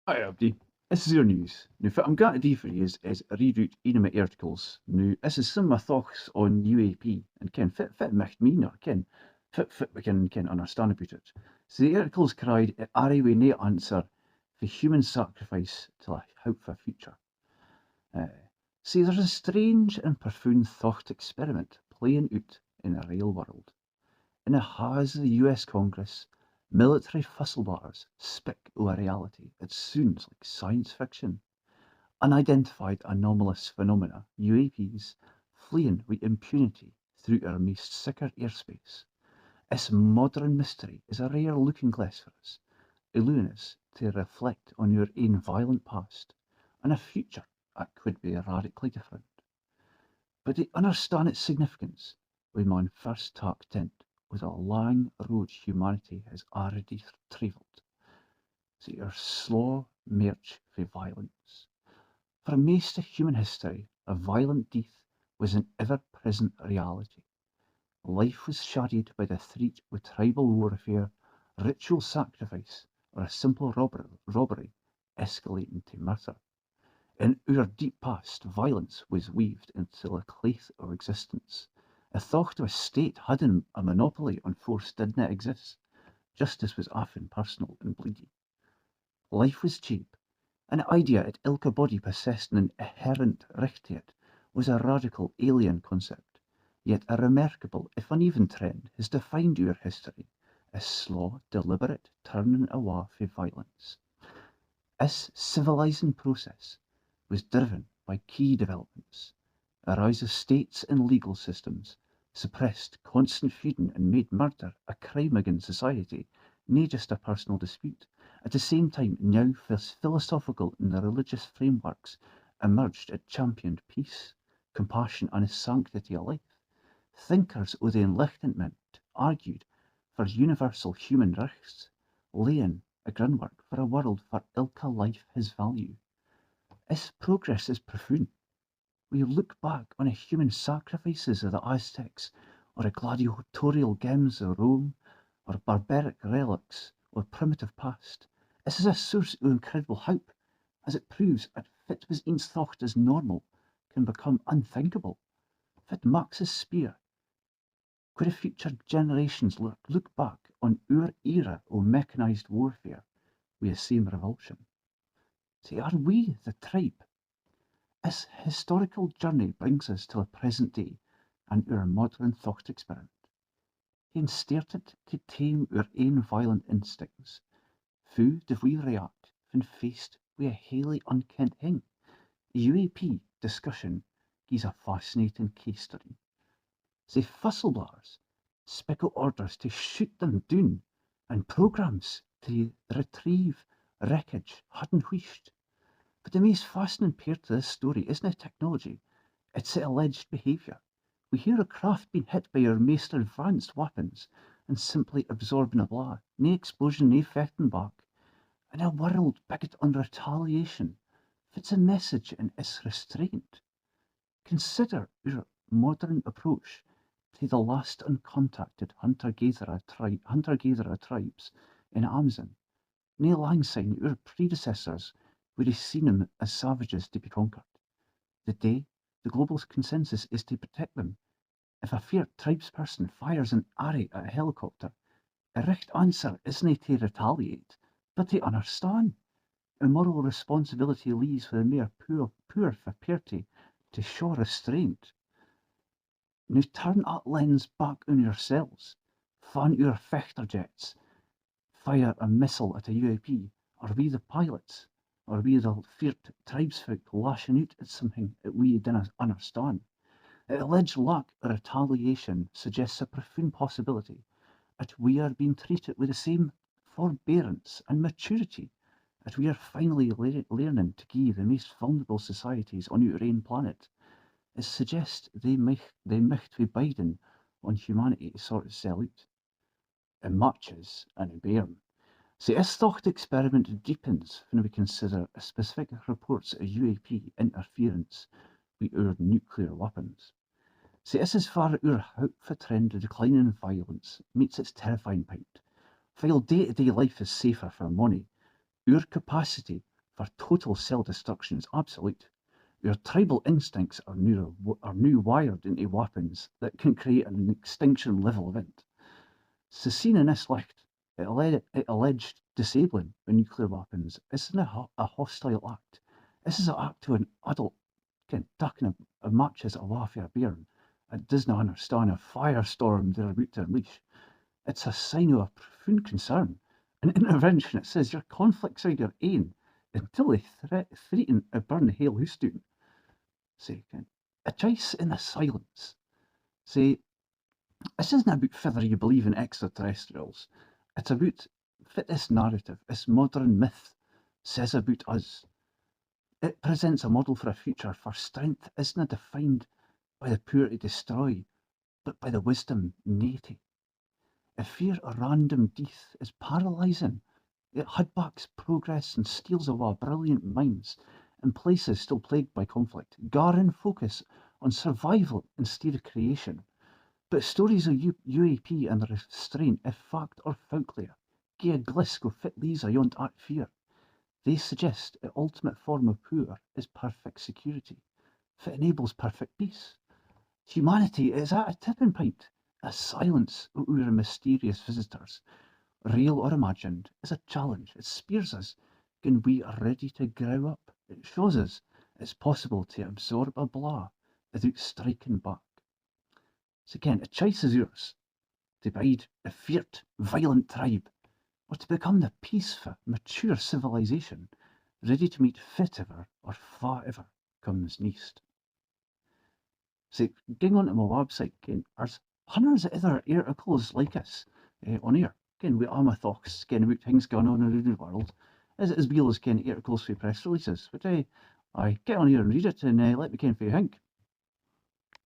Hi everybody, this is your news. Now what I'm going to do for you is reroute one of my articles. Now this is some of my thoughts on UAP and fit mich mean or fit we can understand about it. So the article's cried Arrae we no answer for human sacrifice till a Howpfu future. Uh, See there's a strange and profound thocht experiment playing out in the real world. In a haas of the US Congress, military fustleblawers spik o' reality. It sounds like science fiction. Unidentified anomalous phenomena, UAPs, fleeing with impunity through our maist siccar airspace. This modern mystery is a rare looking-glass for us, allowing us to reflect on our own violent past and a future that could be radically different. But to understand its significance, we maun first talk tent with a long road humanity has already travelled. So your slow march for violence. For most of human history, a violent death was an ever-present reality. Life was shadowed by the threat of tribal warfare, ritual sacrifice, or a simple robbery escalating to murder. In our deep past, violence was weaved into the claith of existence. A thought of a state had a monopoly on force did not exist. Justice was often personal and bleedy. Life was cheap. An idea at ilka body possessed an inherent recht to it was a radical alien concept, yet a remarkable, if uneven trend has defined our history, a slow, deliberate turning away from violence. This civilizing process was driven by key developments: a rise of states and legal systems, suppressed constant feuding and made murder a crime against society, not just a personal dispute. At the same time, now philosophical and religious frameworks emerged that championed peace, compassion, and the sanctity of life. Thinkers of the Enlightenment argued for universal human rights, laying a groundwork for a world where ilka life has value. This progress is profound. We look back on the human sacrifices of the Aztecs, or the gladiatorial games of Rome, or barbaric relics of primitive past. This is a source of incredible hope, as it proves that what was eens thought as normal can become unthinkable. What Marx's spear could future generations look back on our era of mechanized warfare with the same revulsion. See, are we the tribe? This historical journey brings us to the present day and our modern thought experiment. He started to tame our own violent instincts. How do we react when faced with a highly unkent thing? The UAP discussion gives a fascinating case study. The fustleblawers speak out orders to shoot them down and programs to retrieve wreckage hidden wheesht. But the most fascinating part to this story isn't the technology, it's the alleged behaviour. We hear a craft being hit by our most advanced weapons and simply absorbing a blow. No explosion, no fighting back. In a world bigot on retaliation, fits a message in its restraint. Consider our modern approach to the last uncontacted hunter-gatherer tribes in Amazon. No lang syne our predecessors would have seen them as savages to be conquered. Today, the global consensus is to protect them. If a feared tribesperson fires an array at a helicopter, the right answer isn't to retaliate, but to understand. A moral responsibility lies with the mere poor for party to show restraint. Now turn that lens back on yourselves. Fan your fechter jets, fire a missile at a UAP. Are we the pilots? Are we the feared tribesfolk lashing out at something that we didn't understand? The alleged lack of retaliation suggests a profound possibility that we are being treated with the same forbearance and maturity that we are finally learning to give the most vulnerable societies on our own planet. It suggests they might be biding on humanity to sort of sell out. In matches and in Bairn. See, this thought experiment deepens when we consider specific reports of UAP interference with our nuclear weapons. See, this is far our hopeful trend of declining violence meets its terrifying point. While day-to-day life is safer for money, our capacity for total self-destruction is absolute. Your tribal instincts are new wired into weapons that can create an extinction-level event. So seen in this light, it alleged disabling the nuclear weapons isn't a hostile act. This is an act to an adult ducking a matches away for a bairn. It does not understand a firestorm they're about to unleash. It's a sign of a profound concern. An intervention, it says, your conflicts are your aim until they threaten to burn the whole house down. Say, a choice in the silence. Say, this isn't about whether you believe in extraterrestrials. It's about what this narrative, this modern myth, says about us. It presents a model for a future where strength isn't defined by the power to destroy, but by the wisdom innate. If fear of random death is paralysing, it hudbacks progress and steals away brilliant minds in places still plagued by conflict, garring focus on survival instead of creation. But stories of UAP and restraint, if fact or folklore, gie a gliss go fit these ayont at fear. They suggest the ultimate form of power is perfect security. It enables perfect peace. Humanity is at a tipping point. A silence of our mysterious visitors, real or imagined, is a challenge. It spears us when we are ready to grow up. It shows us it's possible to absorb a blow without striking back. So again, a choice is yours. To bide a fierce, violent tribe, or to become the peaceful, mature civilization, ready to meet whatever or whatever comes next. So, going on to my website, again, there's hundreds of other articles like this on here. Again, we are my thoughts, again, about things going on around the world, as well as articles for press releases. But I get on here and read it and let me know what you think.